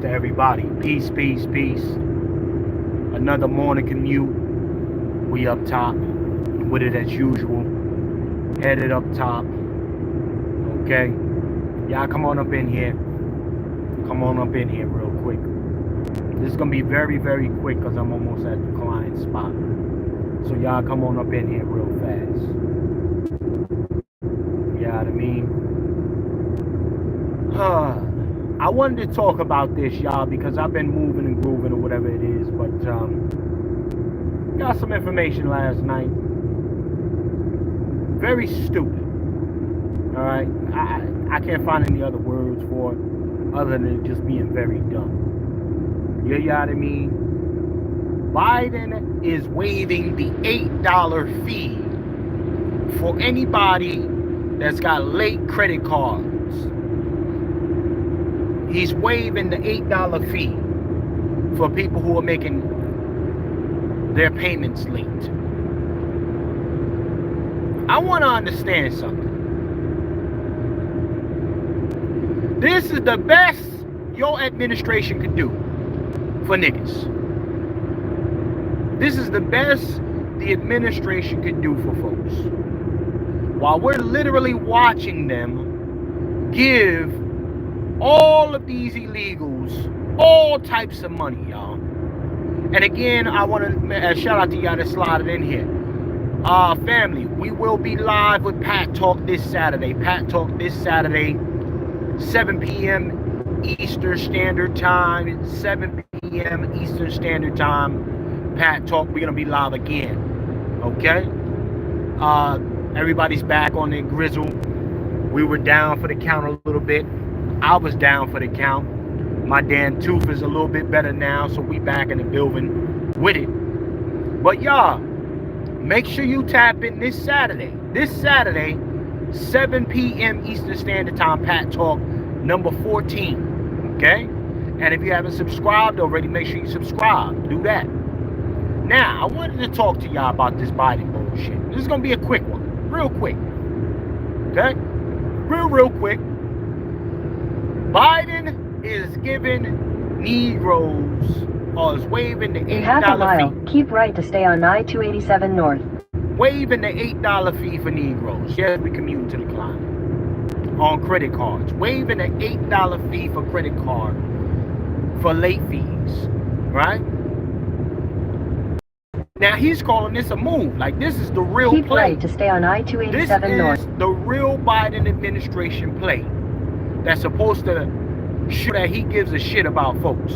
to everybody. Peace, peace, peace. Another morning commute. We up top with it as usual. Headed up top. Okay. Y'all come on up in here. Come on up in here real quick. This is going to be very, very quick because I'm almost at the client spot. So y'all come on up in here real fast. You know what I mean? I wanted to talk about this, y'all, because I've been moving and grooving or whatever it is, but got some information last night. Very stupid. All right? I can't find any other words for it other than just being very dumb. You know what I mean? Biden is waiving the $8 fee for anybody that's got late credit cards. He's waiving the $8 fee for people who are making their payments late. I want to understand something. This is the best your administration could do for niggas. This is the best the administration could do for folks. While we're literally watching them give all of these illegals all types of money, y'all. And again, I want to shout out to y'all that slotted in here. Family, we will be live with Pat Talk this Saturday. Pat Talk this Saturday, 7 p.m. Eastern Standard Time. 7 p.m. Eastern Standard Time. Pat Talk, we're going to be live again. Okay? Everybody's back on their grizzle. We were down for the count a little bit. I was down for the count. My damn tooth is a little bit better now, so we back in the building with it. But y'all, make sure you tap in this Saturday. This Saturday, 7 p.m. Eastern Standard Time, Pat Talk number 14. Okay? And if you haven't subscribed already, make sure you subscribe. Do that. Now, I wanted to talk to y'all about this Biden bullshit. This is going to be a quick one. Real quick. Okay? Real quick. Biden is giving Negroes, or is waiving the $8 In half a mile, fee. keep right to stay on I-287 North. Waiving the $8 fee for Negroes. Yes, we commute to the client. On credit cards. Waiving the $8 fee for credit card for late fees. Right? Now he's calling this a move. Like this is the real Keep play. right to stay on I-287 North. This is the real Biden administration play. That's supposed to show that he gives a shit about folks.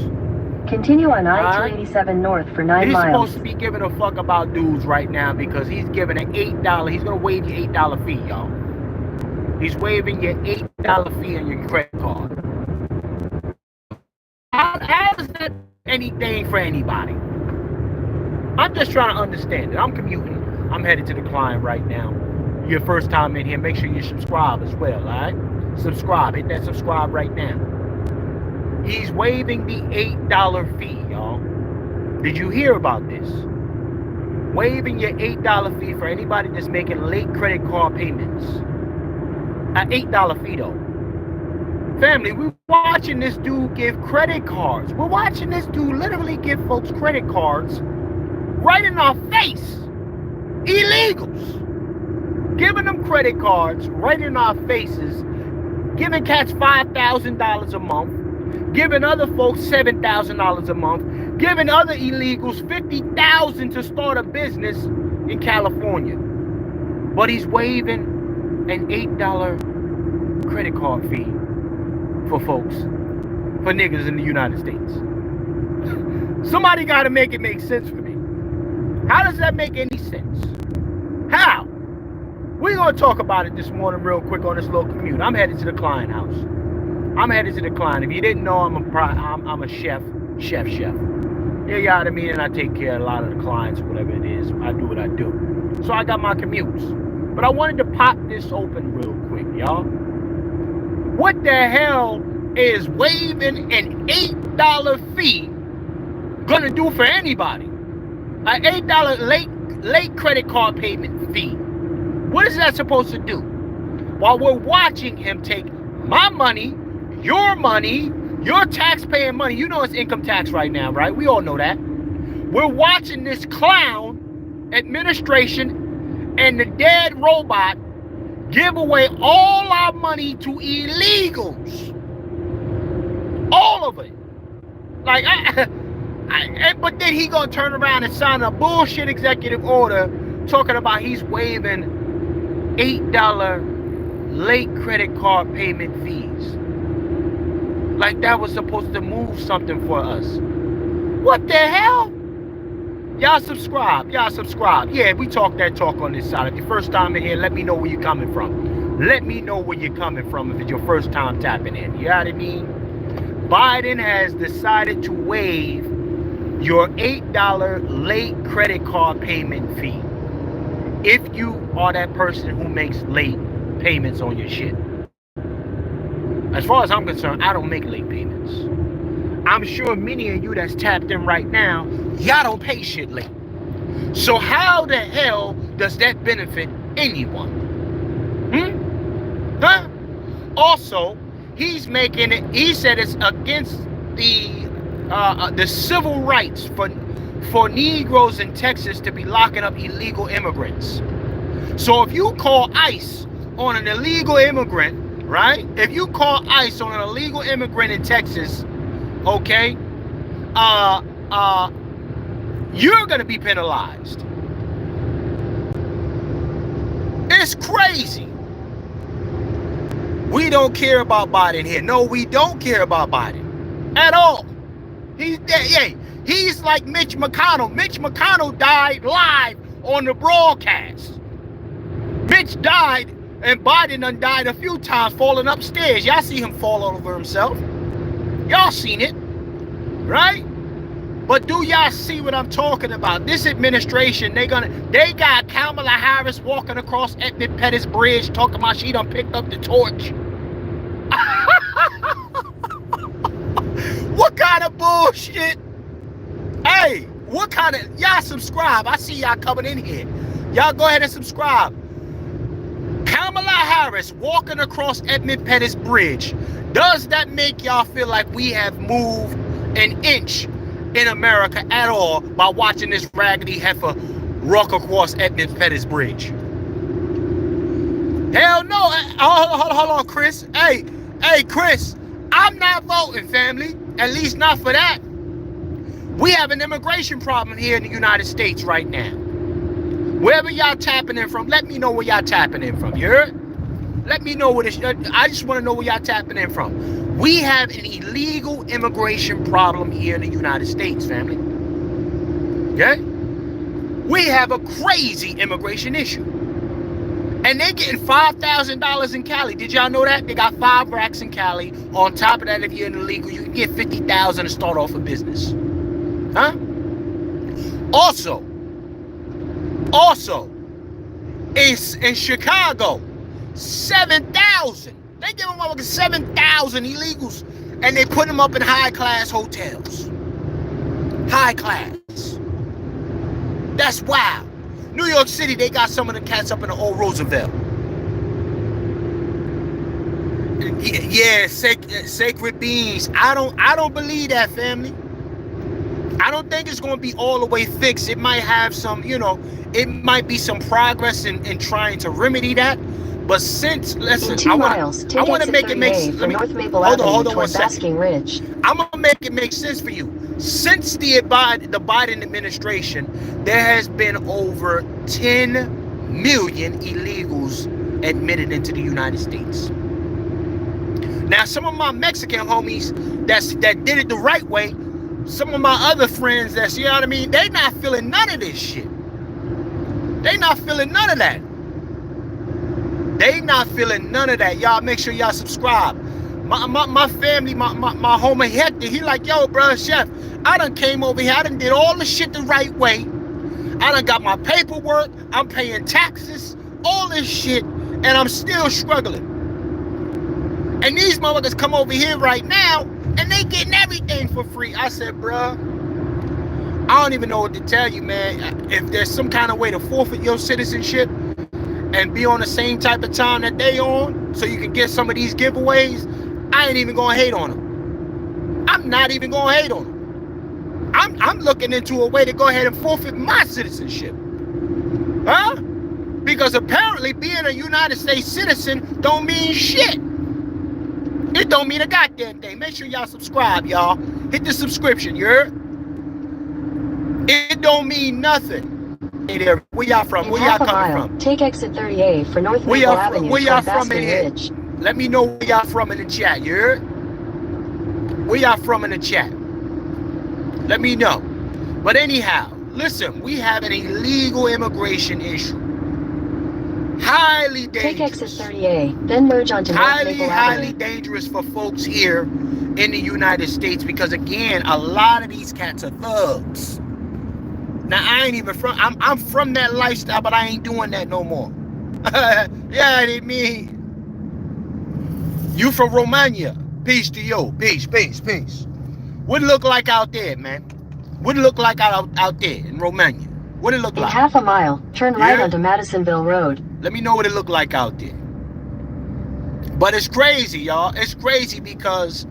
Continue on I-287 North for 9 He's miles. supposed to be giving a fuck about dudes right now because he's giving an $8. He's gonna waive your $8 fee, y'all. He's waiving your $8 fee on your credit card. How is that anything for anybody? I'm just trying to understand it. I'm commuting. I'm headed to the client right now. Your first time in here, make sure you subscribe as well, all right? Subscribe. Hit that subscribe right now. He's waiving the $8 fee, y'all. Did you hear about this? Waiving your $8 fee for anybody that's making late credit card payments. An $8 fee, though. Family, we're watching this dude give credit cards. We're watching this dude literally give folks credit cards right in our face. Illegals. Giving them credit cards right in our faces. Giving cats $5,000 a month. Giving other folks $7,000 a month. Giving other illegals $50,000 to start a business in California. But he's waiving an $8 credit card fee for folks, for niggas in the United States. Somebody got to make it make sense for me. How does that make any sense? How? We're going to talk about it this morning real quick on this little commute. I'm headed to the client house. I'm headed to the client. If you didn't know, I'm a chef. Yeah, you know what I mean? And I take care of a lot of the clients, whatever it is. I do what I do. So I got my commutes. But I wanted to pop this open real quick, y'all. What the hell is waiving an $8 fee gonna do for anybody? An $8 late credit card payment fee. What is that supposed to do? While we're watching him take my money, your money, Your taxpaying money, you know it's income tax right now, right? We all know that. We're watching this clown administration and the dead robot give away all our money to illegals. All of it. Like, but then he gonna turn around and sign a bullshit executive order talking about he's waiving $8 late credit card payment fees. Like that was supposed to move something for us. What the hell? Y'all subscribe. Yeah, we talk that talk on this side. If your first time in here, let me know where you're coming from. Let me know where you're coming from if it's your first time tapping in. You know what I mean? Biden has decided to waive your $8 late credit card payment fee if you are that person who makes late payments on your shit. As far as I'm concerned, I don't make late payments. I'm sure many of you that's tapped in right now, y'all don't pay shit late. So how the hell does that benefit anyone? Huh? Also, he said it's against the civil rights for Negroes in Texas to be locking up illegal immigrants. So if you call ICE on an illegal immigrant, right? If you call ICE on an illegal immigrant in Texas, okay, you're gonna be penalized. It's crazy. We don't care about Biden here. No, we don't care about Biden at all. He's dead. Yeah, he's like Mitch McConnell. Mitch McConnell died live on the broadcast. Mitch died, and Biden done died a few times falling upstairs. Y'all see him fall over himself. Y'all seen it, right? But do y'all see what I'm talking about? This administration, they got Kamala Harris walking across Edmund Pettus Bridge talking about she done picked up the torch. What kind of bullshit? Hey, what kind of... Y'all subscribe. I see y'all coming in here. Y'all go ahead and subscribe. Kamala Harris walking across Edmund Pettus Bridge. Does that make y'all feel like we have moved an inch in America at all by watching this raggedy heifer walk across Edmund Pettus Bridge? Hell no. Hold on, Chris. Hey, Chris, I'm not voting, family. At least not for that. We have an immigration problem here in the United States right now. Wherever y'all tapping in from, let me know where y'all tapping in from. You heard? Let me know where I just want to know where y'all tapping in from. We have an illegal immigration problem here in the United States, family. Okay? We have a crazy immigration issue. And they getting $5,000 in Cali. Did y'all know that? They got 5 racks in Cali. On top of that, if you're illegal, you can get $50,000 to start off a business. Huh? Also, in Chicago, 7,000. They give them over 7,000 illegals, and they put them up in high-class hotels. High class. That's wild. New York City, they got some of the cats up in the old Roosevelt. Yeah, sacred beings. I don't believe that, family. I don't think it's going to be all the way fixed. It might have some, it might be some progress in trying to remedy that. But since, listen, I want to make it make sense. Hold on 1 second. I'm going to make it make sense for you. Since the Biden administration, there has been over 10 million illegals admitted into the United States. Now, some of my Mexican homies that did it the right way, some of my other friends that's, you know what I mean, they not feeling none of this shit. They not feeling none of that. They not feeling none of that. Y'all make sure y'all subscribe. My family, my homie Hector, he like, yo, bro, chef, I done came over here. I done did all the shit the right way. I done got my paperwork. I'm paying taxes, all this shit, and I'm still struggling. And these motherfuckers come over here right now, and they getting everything for free. I said, bruh, I don't even know what to tell you, man. If there's some kind of way to forfeit your citizenship and be on the same type of time that they on, so you can get some of these giveaways, I ain't even gonna hate on them. I'm not even gonna hate on them. I'm looking into a way to go ahead and forfeit my citizenship. Huh? Because apparently being a United States citizen don't mean shit. It don't mean a goddamn thing. Make sure y'all subscribe, y'all. Hit the subscription, you heard? It don't mean nothing. Where y'all from? Where y'all coming from? Take exit 30A for North Maple Avenue. Where y'all from in here? Let me know where y'all from in the chat, you heard? Where y'all from in the chat? Let me know. But anyhow, listen, we have an illegal immigration issue. Highly dangerous. Take exit 30A, then merge onto North Maple Avenue. Highly dangerous for folks here in the United States because, again, a lot of these cats are thugs. Now, I ain't even from, I'm from that lifestyle, but I ain't doing that no more. Yeah, I didn't mean. You from Romania. Peace to you. Peace, peace, peace. What it look like out there, man? What it look like out there in Romania? What it look like? In half a mile, turn right onto Madisonville Road. Let me know what it look like out there. But it's crazy, y'all. It's crazy because,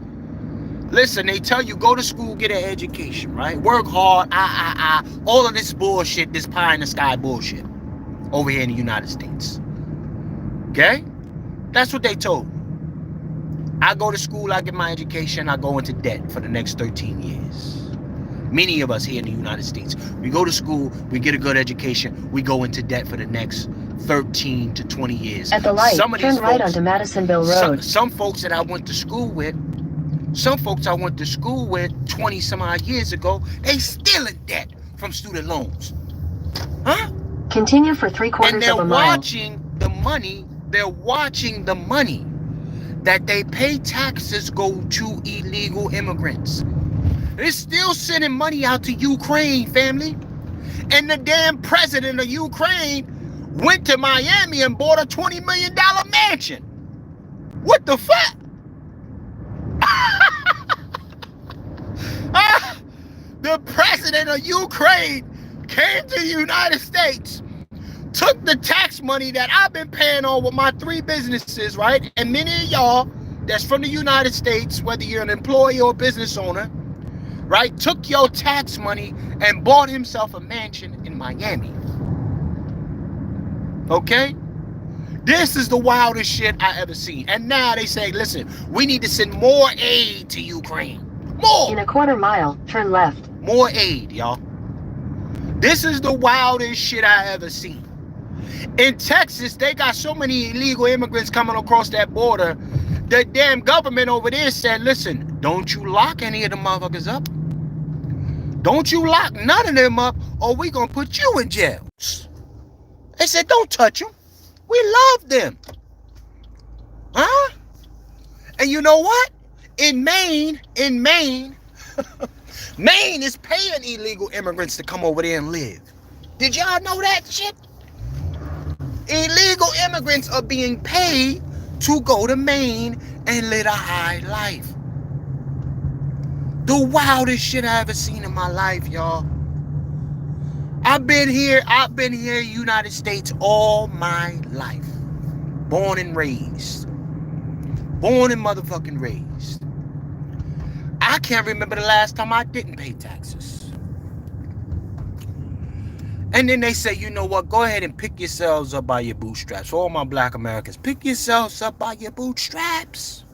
listen, they tell you go to school, get an education, right? Work hard, all of this bullshit, this pie in the sky bullshit over here in the United States. Okay? That's what they told me. I go to school, I get my education, I go into debt for the next 13 years. Many of us here in the United States, we go to school, we get a good education, we go into debt for the next 13 to 20 years. At the light, turn right onto Madisonville Road. Some folks that I went to school with, 20 some odd years ago, they still in debt from student loans. Huh? Continue for 3/4 of a mile. And they're watching the money that they pay taxes go to illegal immigrants. They're still sending money out to Ukraine, family. And the damn president of Ukraine went to Miami and bought a $20 million mansion. What the fuck? The president of Ukraine came to the United States, took the tax money that I've been paying on with my 3 businesses, right? And many of y'all that's from the United States, whether you're an employee or a business owner, right, took your tax money and bought himself a mansion in Miami. Okay? This is the wildest shit I ever seen. And now they say, listen, we need to send more aid to Ukraine. More! In a 1/4 mile, turn left. More aid, y'all. This is the wildest shit I ever seen. In Texas, they got so many illegal immigrants coming across that border. The damn government over there said, listen, don't you lock any of the motherfuckers up. Don't you lock none of them up or we gonna put you in jail. They said, don't touch them. We love them. Huh? And you know what? In Maine, Maine is paying illegal immigrants to come over there and live. Did y'all know that shit? Illegal immigrants are being paid to go to Maine and live a high life. The wildest shit I ever seen in my life, y'all. I've been here United States all my life. Born and raised. Born and motherfucking raised. I can't remember the last time I didn't pay taxes. And then they say, you know what, go ahead and pick yourselves up by your bootstraps. For all my black Americans, pick yourselves up by your bootstraps.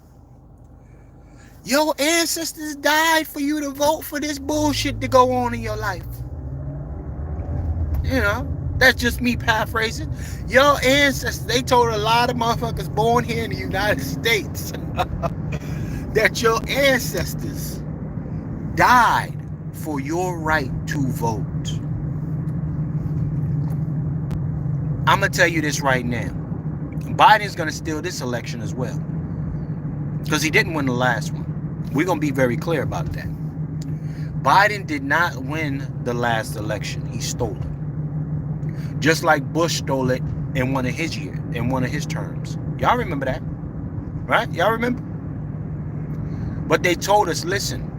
Your ancestors died for you to vote for this bullshit to go on in your life. You know, that's just me paraphrasing. Your ancestors, they told a lot of motherfuckers born here in the United States that your ancestors died for your right to vote. I'm going to tell you this right now. Biden's going to steal this election as well. Because he didn't win the last one. We're going to be very clear about that. Biden did not win the last election. He stole it. Just like Bush stole it in one of his terms. Y'all remember that? Right? Y'all remember? But they told us, listen,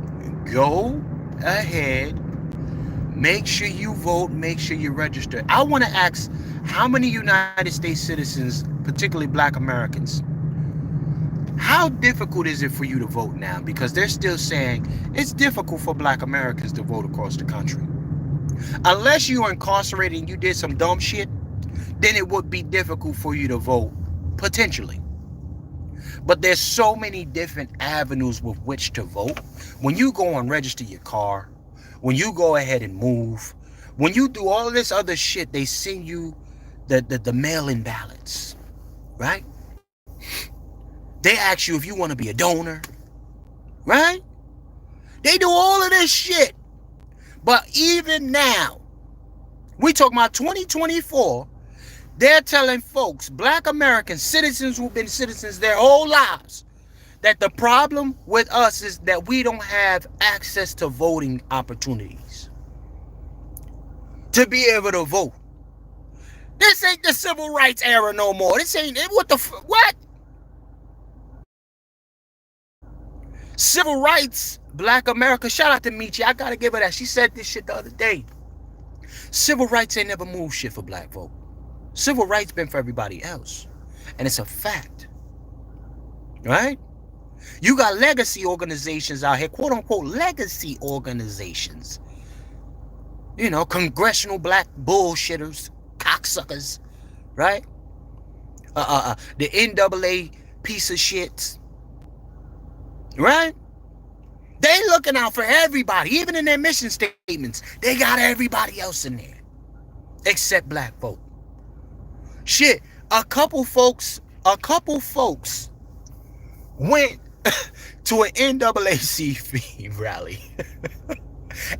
go ahead, make sure you vote, make sure you register. I want to ask, how many United States citizens, particularly black Americans, How difficult is it for you to vote now? Because they're still saying it's difficult for black Americans to vote across the country. Unless you are incarcerated and you did some dumb shit, then it would be difficult for you to vote, potentially. But there's so many different avenues with which to vote. When you go and register your car, when you go ahead and move, when you do all of this other shit, they send you the mail-in ballots, right? They ask you if you want to be a donor, right? They do all of this shit. But even now, we talking about 2024, they're telling folks, black American citizens who've been citizens their whole lives, that the problem with us is that we don't have access to voting opportunities to be able to vote. This ain't the civil rights era no more. This ain't, what? Civil rights, black America, shout out to Michi. I gotta give her that. She said this shit the other day. Civil rights ain't never moved shit for black folk. Civil rights been for everybody else. And it's a fact. Right? You got legacy organizations out here, quote unquote legacy organizations. You know, congressional black bullshitters, cocksuckers, right? The NAA piece of shits. Right? They looking out for everybody. Even in their mission statements, they got everybody else in there. Except black folk. Shit, a couple folks went to an NAACP rally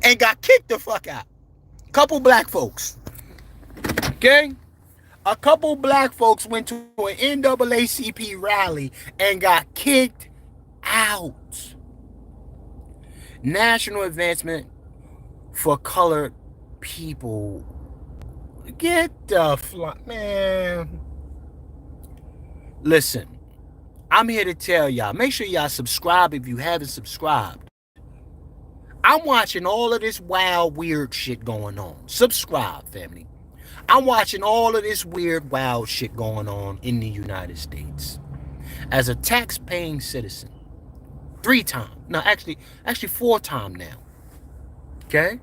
and got kicked the fuck out. Couple black folks. Okay? A couple black folks went to an NAACP rally and got kicked out. National Advancement for Colored People. Get the fuck, man. Listen, I'm here to tell y'all, make sure y'all subscribe if you haven't subscribed. I'm watching all of this wild, weird shit going on. Subscribe, family. I'm watching all of this weird, wild shit going on in the United States. As a tax-paying citizen, 3 times. No, actually 4 times now. Okay?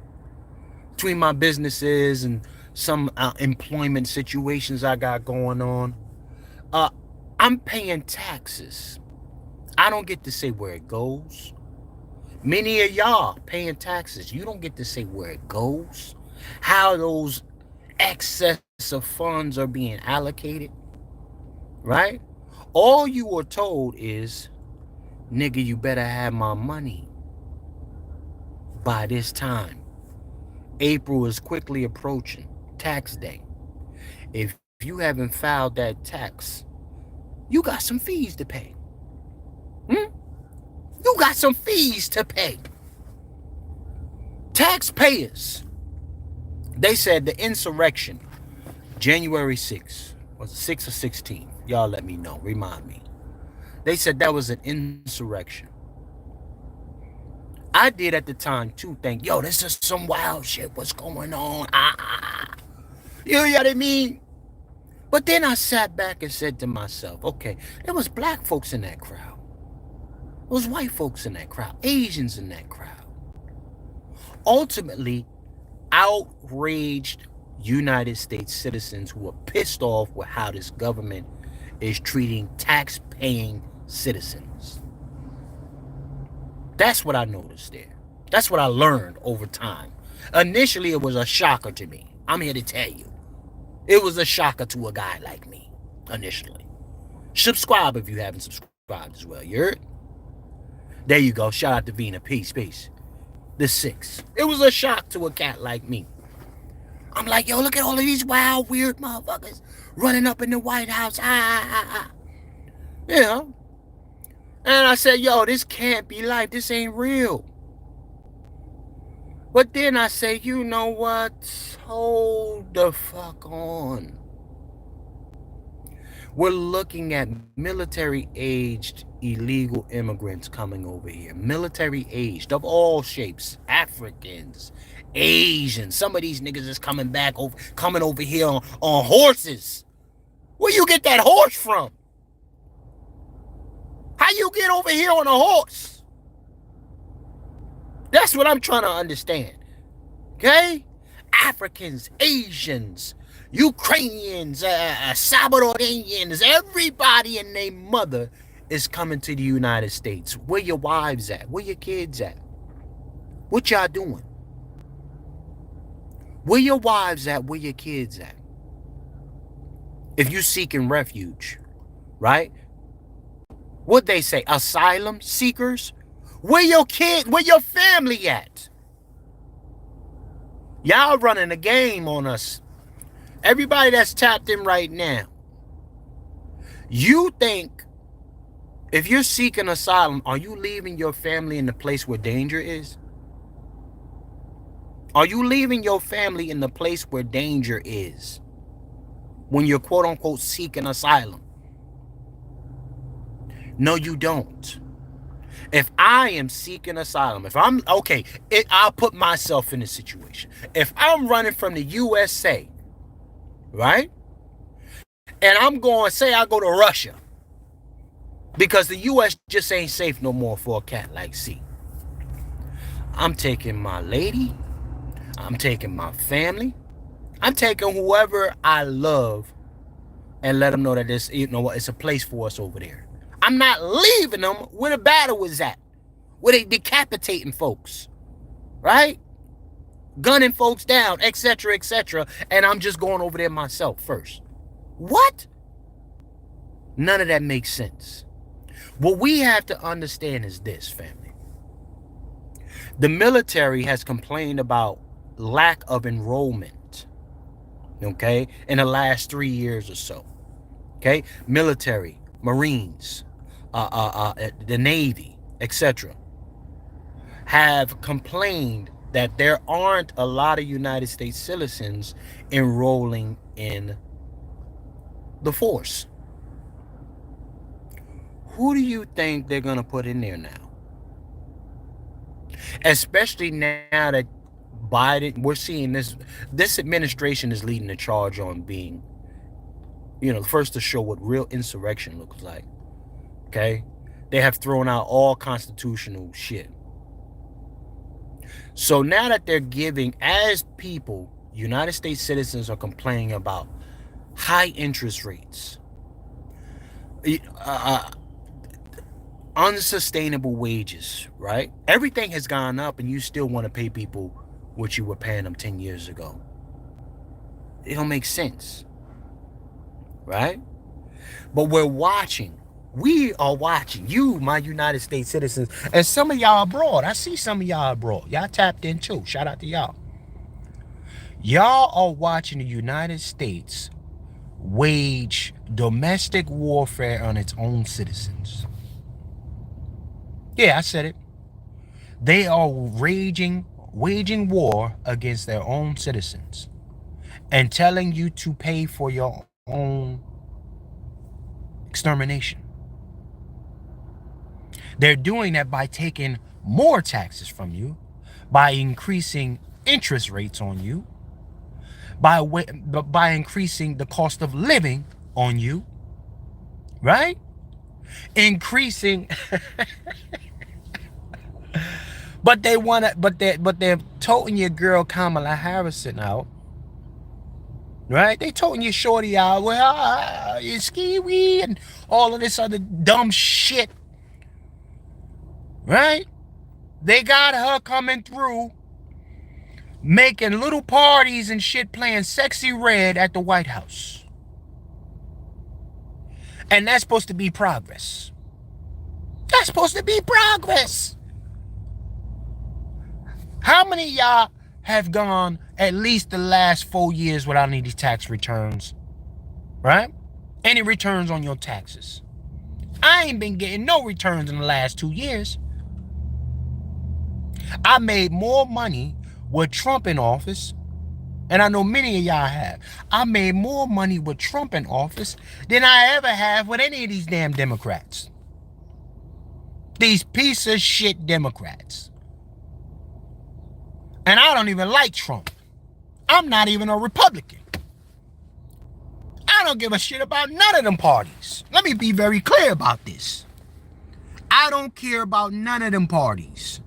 Between my businesses and some employment situations I got going on, I'm paying taxes. I don't get to say where it goes. Many of y'all paying taxes. You don't get to say where it goes, how those excess of funds are being allocated, right? All you are told is, nigga, you better have my money by this time. April is quickly approaching, tax day. If you haven't filed that tax, you got some fees to pay. You got some fees to pay. Taxpayers. They said the insurrection, January 6th, was it 6th or 16th? Y'all let me know, remind me. They said that was an insurrection. I did at the time too think, yo, this is some wild shit. What's going on? You know what I mean? But then I sat back and said to myself, okay, there was black folks in that crowd. There was white folks in that crowd. Asians in that crowd. Ultimately, outraged United States citizens who are pissed off with how this government is treating tax-paying citizens. That's what I noticed there. That's what I learned over time. Initially, it was a shocker to me. I'm here to tell you. It was a shocker to a guy like me, initially. Subscribe if you haven't subscribed as well. You heard? There you go. Shout out to Vina. Peace, peace. The 6th. It was a shock to a cat like me. I'm like, yo, look at all of these wild, weird motherfuckers running up in the White House. You know? And I said, yo, this can't be life. This ain't real. But then I say, you know what? Hold the fuck on. We're looking at military-aged illegal immigrants coming over here. Military-aged of all shapes. Africans, Asians. Some of these niggas is coming over here on horses. Where you get that horse from? How How you get over here on a horse? That's what I'm trying to understand. Okay? Africans, Asians, Ukrainians, Salvadorians, everybody and their mother is coming to the United States. Where your wives at? Where your kids at? What y'all doing? Where your wives at? Where your kids at? If you seeking refuge, right? What they say, asylum seekers? Where your kid, where your family at? Y'all running a game on us. Everybody that's tapped in right now. You think if you're seeking asylum, are you leaving your family in the place where danger is? Are you leaving your family in the place where danger is when you're quote unquote seeking asylum? No, you don't. If I am seeking asylum, if I'm, okay, I'll put myself in this situation. If I'm running from the USA, right? And I'm going, say I go to Russia, because the US just ain't safe no more for a cat like C. I'm taking my lady, I'm taking my family, I'm taking whoever I love and let them know that this, you know what, it's a place for us over there. I'm not leaving them where the battle is at, where they decapitating folks, right? Gunning folks down, etc., etc., and I'm just going over there myself first. What? None of that makes sense. What we have to understand is this, family. The military has complained about lack of enrollment, okay, in the last 3 years or so. Okay, military, Marines, the Navy, etc., have complained that there aren't a lot of United States citizens enrolling in the force. Who do you think they're going to put in there now? Especially now that Biden, we're seeing this administration is leading the charge on being, you know, first to show what real insurrection looks like. Okay? They have thrown out all constitutional shit. So now that they're giving, as people, United States citizens are complaining about high interest rates, unsustainable wages, right? Everything has gone up and you still want to pay people what you were paying them 10 years ago. It don't make sense, right? But we're watching. We are watching. You, my United States citizens, and some of y'all abroad. I see some of y'all abroad. Y'all tapped in too. Shout out to y'all. Y'all are watching the United States wage domestic warfare on its own citizens. Yeah, I said it. They are waging war against their own citizens and telling you to pay for your own extermination. They're doing that by taking more taxes from you, by increasing interest rates on you, by increasing the cost of living on you, right? Increasing but they're toting your girl Kamala Harris out, right? They toting your shorty out, well, you ski and all of this other dumb shit, right? They got her coming through, making little parties and shit, playing Sexy Red at the White House. And that's supposed to be progress. That's supposed to be progress. How many of y'all have gone at least the last 4 years without any tax returns? Right? Any returns on your taxes? I ain't been getting no returns in the last 2 years. I made more money with Trump in office, and I know many of y'all have. I made more money with Trump in office than I ever have with any of these damn Democrats. These piece of shit Democrats. And I don't even like Trump. I'm not even a Republican. I don't give a shit about none of them parties. Let me be very clear about this. I don't care about none of them parties.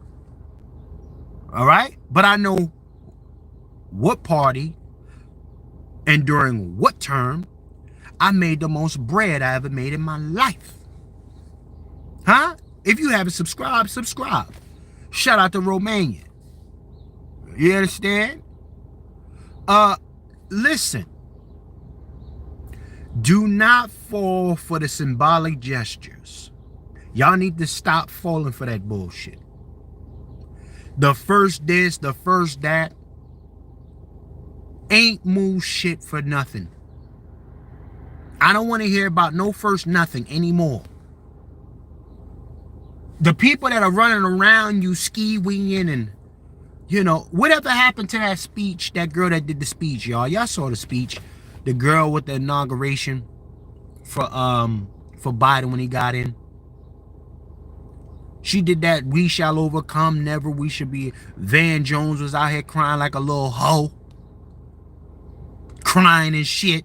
All right? But I know what party and during what term I made the most bread I ever made in my life. Huh? If you haven't subscribed, subscribe. Shout out to Romania. You understand? Listen. Do not fall for the symbolic gestures. Y'all need to stop falling for that bullshit. The first this, the first that. Ain't move shit for nothing. I don't want to hear about no first nothing anymore. The people that are running around you ski-winging and, you know, whatever happened to that speech, that girl that did the speech, y'all. Y'all saw the speech. The girl with the inauguration for Biden when he got in. She did that, we shall overcome, never we should be. Van Jones was out here crying like a little hoe. Crying and shit.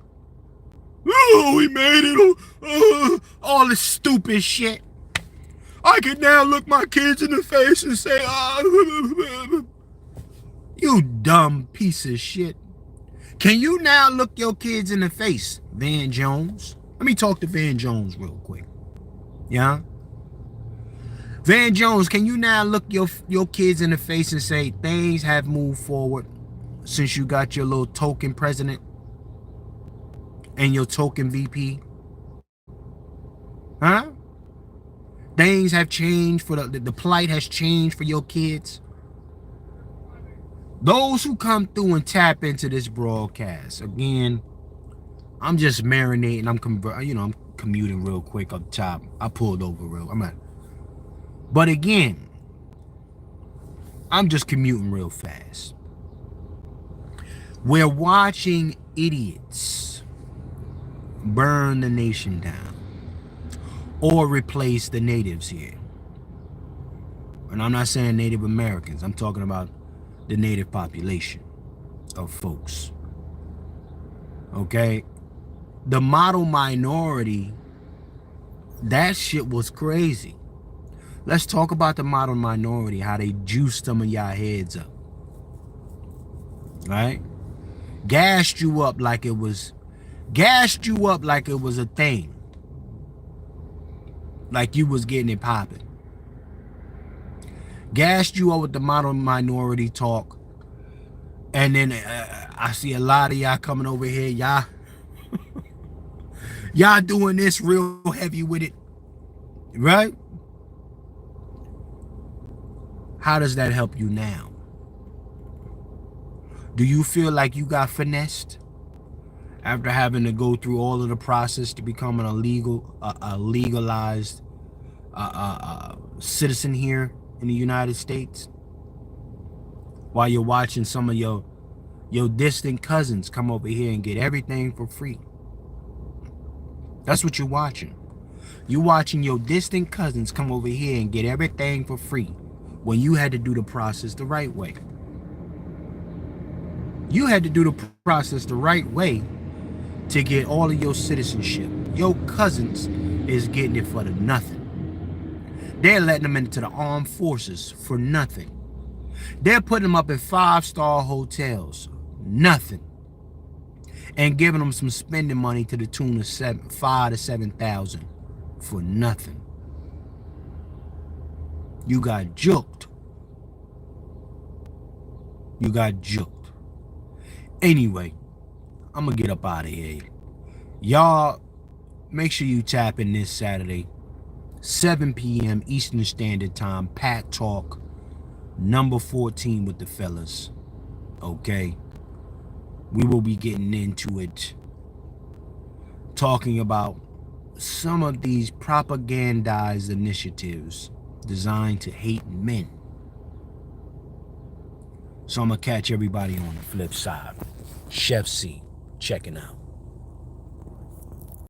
Oh, we made it. All this stupid shit. I can now look my kids in the face and say, you dumb piece of shit. Can you now look your kids in the face, Van Jones? Let me talk to Van Jones real quick. Yeah? Van Jones, can you now look your kids in the face and say, things have moved forward since you got your little token president and your token VP? Huh? Things have changed for the plight has changed for your kids. Those who come through and tap into this broadcast, again, I'm just marinating. I'm commuting real quick up top. I pulled over but again, I'm just commuting real fast. We're watching idiots burn the nation down or replace the natives here. And I'm not saying Native Americans. I'm talking about the native population of folks. Okay? The model minority, that shit was crazy. Let's talk about the model minority, how they juiced some of y'all heads up. Right? Gassed you up like it was a thing. Like you was getting it popping. Gassed you up with the model minority talk. And then I see a lot of y'all coming over here. Y'all doing this real heavy with it. Right? How does that help you now? Do you feel like you got finessed after having to go through all of the process to become a legalized citizen here in the United States? While you're watching some of your distant cousins come over here and get everything for free. That's what you're watching. You're watching your distant cousins come over here and get everything for free when you had to do the process the right way. You had to do the process the right way to get all of your citizenship. Your cousins is getting it for the nothing. They're letting them into the armed forces for nothing. They're putting them up in 5-star hotels, nothing, and giving them some spending money to the tune of $5,000 to $7,000 for nothing. You got juked. You got juked. Anyway, I'm gonna get up out of here. Y'all, make sure you tap in this Saturday, 7 p.m. Eastern Standard Time, Pat Talk, number 14 with the fellas. Okay? We will be getting into it, talking about some of these propagandized initiatives designed to hate men. So I'm gonna catch everybody on the flip side. Chef C, checking out.